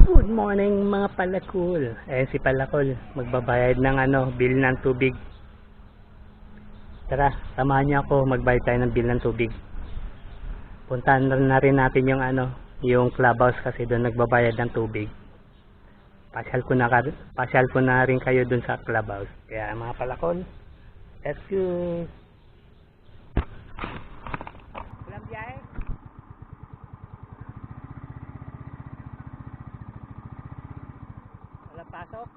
Good morning mga palakul. Si palakul magbabayad ng bill ng tubig. Tara, samahan niyo ako magbayad tayo ng bill ng tubig. Puntahan na rin natin yung yung clubhouse kasi doon nagbabayad ng tubig. Pasyal ko na rin kayo doon sa clubhouse. Kaya mga palakul, let's go. Walang biyahe? Walang pasok?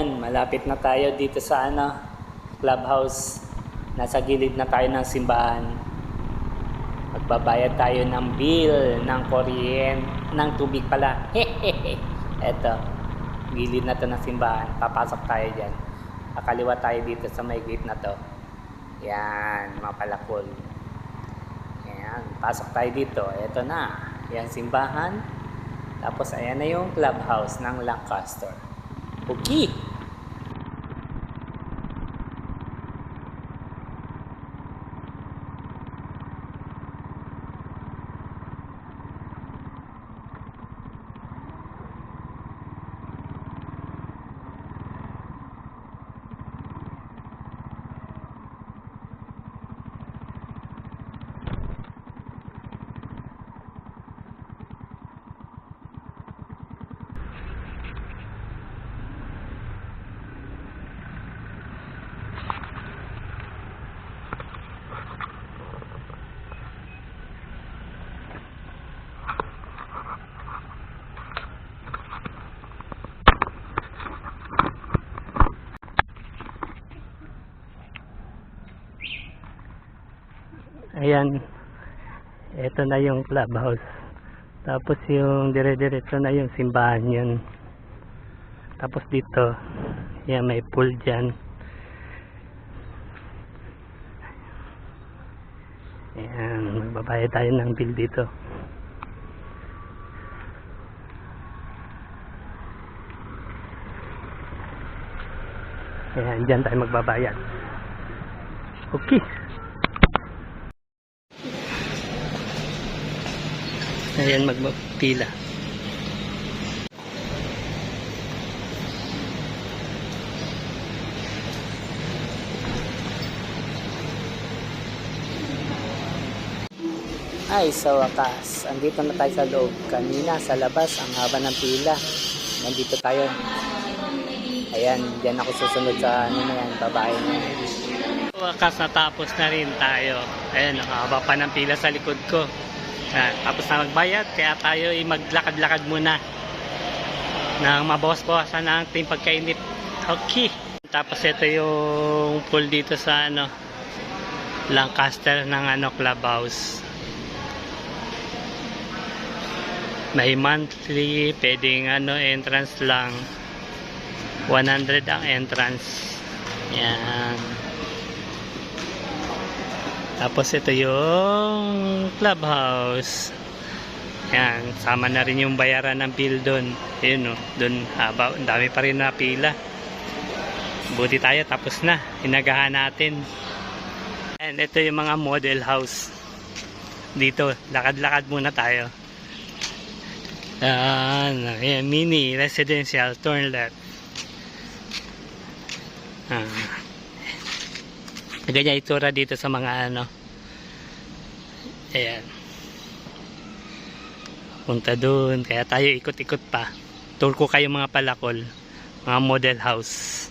Ayan, malapit na tayo dito sa clubhouse. Nasa gilid na tayo ng simbahan. Magbabayad tayo ng bill ng ng tubig pala. Eto, gilid na to ng simbahan. Papasok tayo dyan. Kakaliwa tayo dito sa may gate na to. Yan, mga palakol. Yan, pasok tayo dito. Eto na, yan simbahan. Tapos ayan na yung clubhouse ng Lancaster. Okay. Ayan, ito na yung clubhouse. Tapos yung dire-diretso na yung simbahan yun. Tapos dito, yan, may pool dyan. Ayan, magbabayad tayo ng bill dito. Ayan, dyan tayo magbabayad. Okay. Ayan, magpila. Ay, sa wakas, andito na tayo sa loob. Kanina, sa labas, ang haba ng pila. Nandito tayo. Ayan, dyan ako susunod sa na yan, babae na yan. Wakas, natapos na rin tayo. Ayan, nakahaba pa ng pila sa likod ko. Tapos na magbayad, kaya tayo ay maglakad-lakad muna nang mabawas-bawasan na ang ating pagkainit. Okay. Tapos ito yung pool dito sa Lancaster ng clubhouse. May monthly, pwedeng entrance lang. 100 ang entrance. Yan. Tapos ito yung clubhouse. Yan, sama na rin yung bayaran ng bill doon. Ayun, doon haba, dami pa rin na pila. Buti tayo, tapos na. Hinagahan natin. And ito yung mga model house. Dito, lakad-lakad muna tayo. Yan, mini residential, turn left. Ganyan itura dito sa mga ayan, punta doon, kaya tayo ikot-ikot pa. Tour ko kayo mga palakol, mga model house.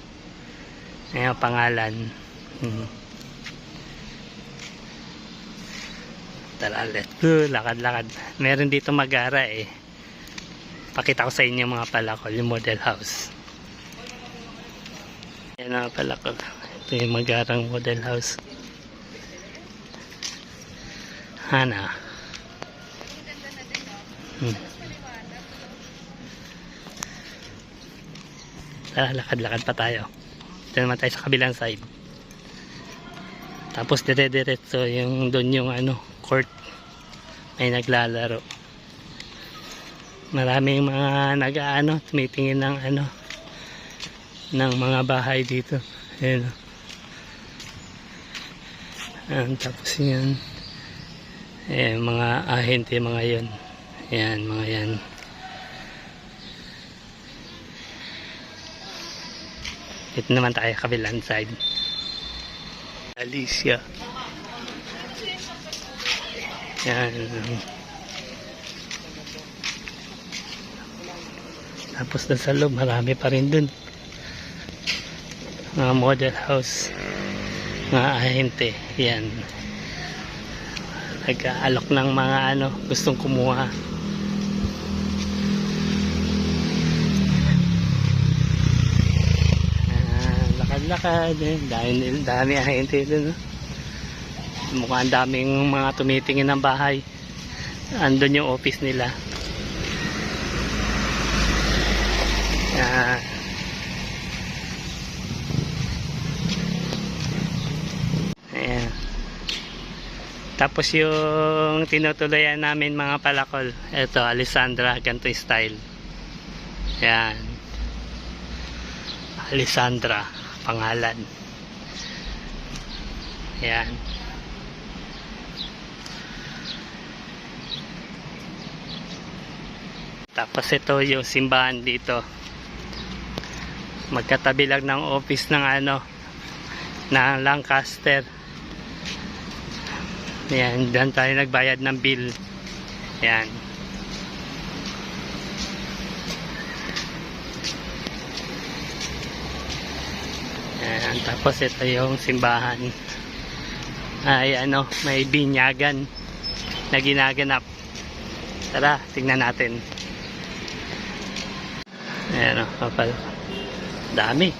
Ayan pangalan. Tara, let's go, lakad-lakad. Meron dito Magara pakita ko sa inyo mga palakol yung model house. Ayan mga palakol, ito yung Magarang model house. Hana. Lakad-lakad pa tayo. Ito naman tayo sa kabilang side. Tapos dire-diretso yung doon yung court. May naglalaro. Maraming mga tumitingin ng ng mga bahay dito. Ayan. Tapos yan. Mga ahente, mga yun. Ayan, mga yan. Ito naman tayo kabilang side. Alicia. Yan. Tapos doon sa loob, marami pa rin dun. Mga model house. Mga ahente. Yan. Nag-aalok ng mga gustong kumuha. lakad eh. Dami ahente doon. Mukhang daming mga tumitingin ng bahay. Andun yung office nila. Yan. Ayan. Tapos yung tinutuloyan namin mga palakol. Ito, Alessandra, ganito yung style. Yan. Alessandra, pangalan. Yan. Tapos ito yung simbahan dito. Magkatabi lang ng office ng ng Lancaster. Yan, dyan tayo nagbayad ng bill. Yan. Yan, tapos ito yung simbahan. Ay may binyagan na ginaganap. Tara, tingnan natin. Ayan kapal. Daming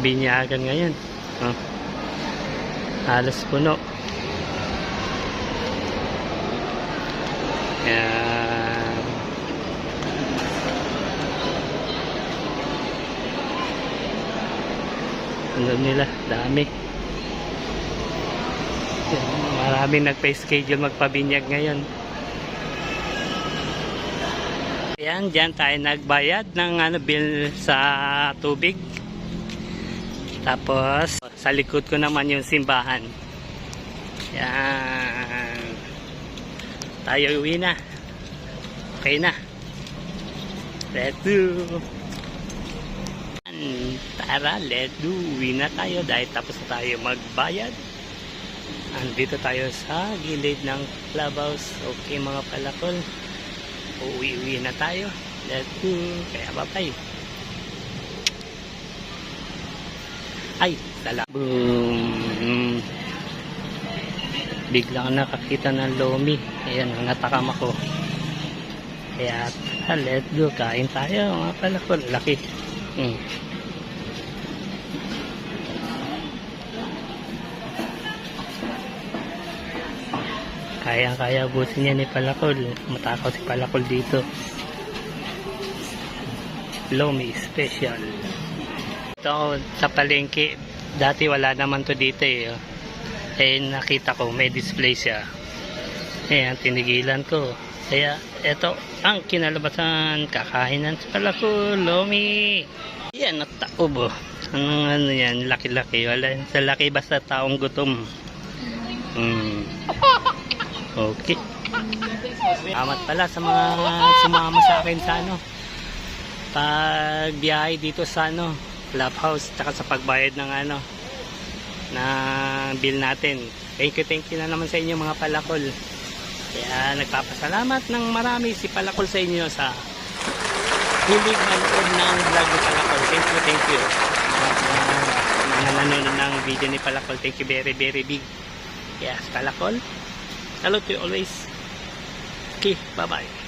binyagan ngayon. Halos puno. Ayan. Ano nila? Dami. Maraming nagpa-schedule magpabinyag ngayon. Ayan, dyan tayo nagbayad ng bill sa tubig. Tapos, sa likod ko naman yung simbahan. Ayan. Tayo uwi na. Okay na. Let's do. Tara, let's do. Uwi na tayo dahil tapos na tayo magbayad. Andito tayo sa gilid ng clubhouse. Okay mga palakol. Uwi na tayo. Let's go. Kaya bye-bye. Ay, salamat. Boom. Biglang nakakita ng lomi. Ayan, natakam ako. Kaya, let's go. Kain tayo mga palakol. Laki. Kaya busin niya ni Palakol. Matakaw si Palakol dito. Lomi special. Ito ako sa palengke. Dati wala naman to dito eh. Eh nakita ko may display siya. Ayan, tinigilan ko. Kaya ito ang kinalabasan. Kakainan si Palakol. Lomi. Yan, nataob oh. Ano yan, laki-laki. Wala sa laki basta taong gutom. Okay. Salamat pala sa mga sumama sa akin sa pagbiyahe dito sa clubhouse tsaka sa pagbayad ng na bill natin. Thank you na naman sa inyo mga palakol. Kaya nagpapasalamat ng marami si Palakol sa inyo sa hilig manood ng vlog ni Palakol. Thank you. Mga nanonood ng video ni Palakol. Thank you very big. Yes, Palakol. Hello to you always. Okay, bye-bye.